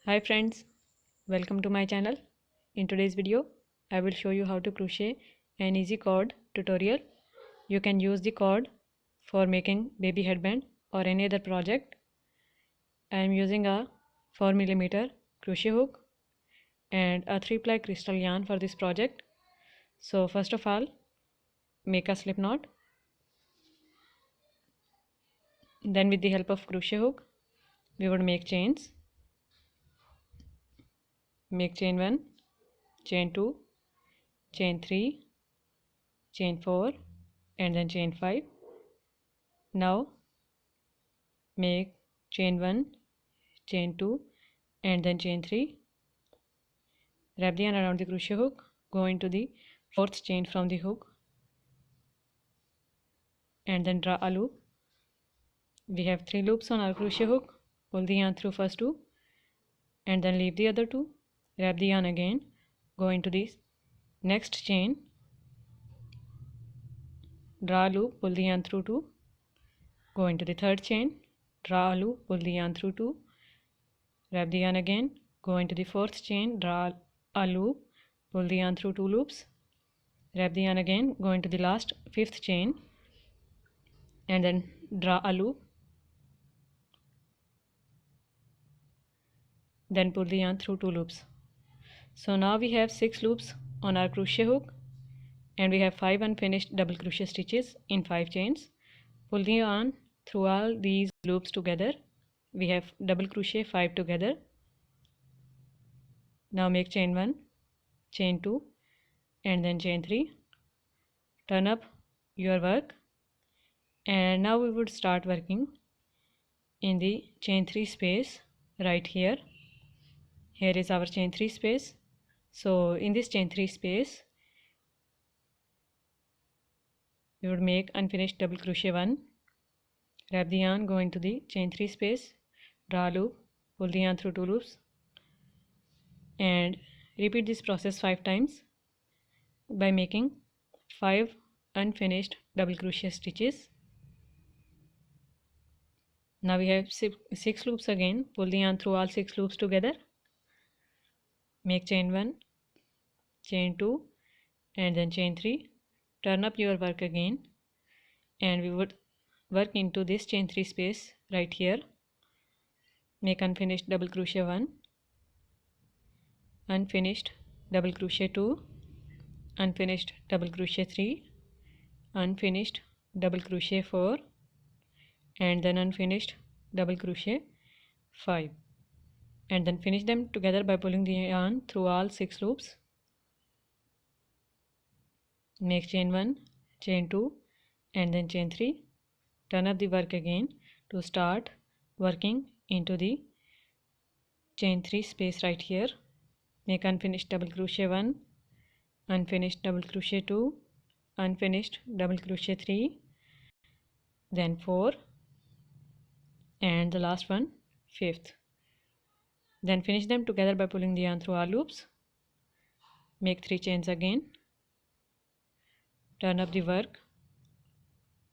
Hi friends, welcome to my channel. In today's video, I will show you how to crochet an easy cord tutorial. You can use the cord for making baby headband or any other project. I am using a 4mm crochet hook and a 3-ply crystal yarn for this project. So first of all, make a slip knot. Then with the help of crochet hook, we would make chains. Make chain 1, chain 2, chain 3, chain 4 and then chain 5. Now make chain 1, chain 2 and then chain 3. Wrap the yarn around the crochet hook, go into the 4th chain from the hook and then draw a loop. We have 3 loops on our crochet hook. Pull the yarn through first 2 and then leave the other 2. Wrap the yarn again, go into the next chain, draw a loop, pull the yarn through 2, go into the 3rd chain, draw a loop, pull the yarn through 2, wrap the yarn again, go into the 4th chain, draw a loop, pull the yarn through 2 loops, wrap the yarn again, go into the last 5th chain and then draw a loop, then pull the yarn through 2 loops. So now we have 6 loops on our crochet hook and we have 5 unfinished double crochet stitches in 5 chains. Pull the yarn through all these loops together. We have double crochet 5 together. Now make chain 1, chain 2 and then chain 3. Turn up your work and now we would start working in the chain 3 space right here. Here is our chain 3 space. So in this chain 3 space we would make unfinished double crochet 1, wrap the yarn, go into the chain 3 space, draw a loop, pull the yarn through 2 loops and repeat this process 5 times by making 5 unfinished double crochet stitches. Now we have 6 loops again. Pull the yarn through all 6 loops together, make chain 1, chain 2 and then chain 3. Turn up your work again and we would work into this chain 3 space right here. Make unfinished double crochet 1, unfinished double crochet 2, unfinished double crochet 3, unfinished double crochet 4 and then unfinished double crochet 5 and then finish them together by pulling the yarn through all 6 loops. Make chain 1, chain 2 and then chain 3. Turn up the work again to start working into the chain 3 space right here. Make unfinished double crochet 1, unfinished double crochet 2, unfinished double crochet 3, then 4 and the last one 5th. Then finish them together by pulling the yarn through all loops. Make 3 chains again. Turn up the work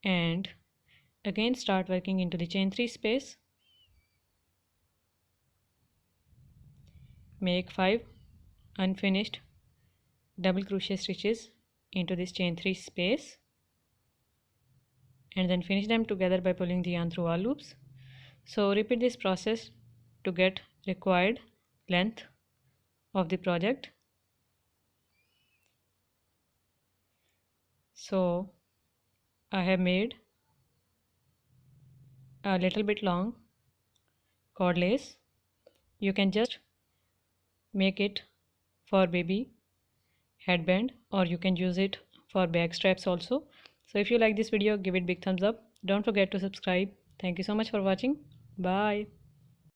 and again start working into the chain 3 space. Make 5 unfinished double crochet stitches into this chain 3 space and then finish them together by pulling the yarn through all loops. So repeat this process to get required length of the project. So I have made a little bit long cord lace. You can just make it for baby headband or you can use it for bag straps also. So if you like this video, give it big thumbs up. Don't forget to subscribe. Thank you so much for watching. Bye.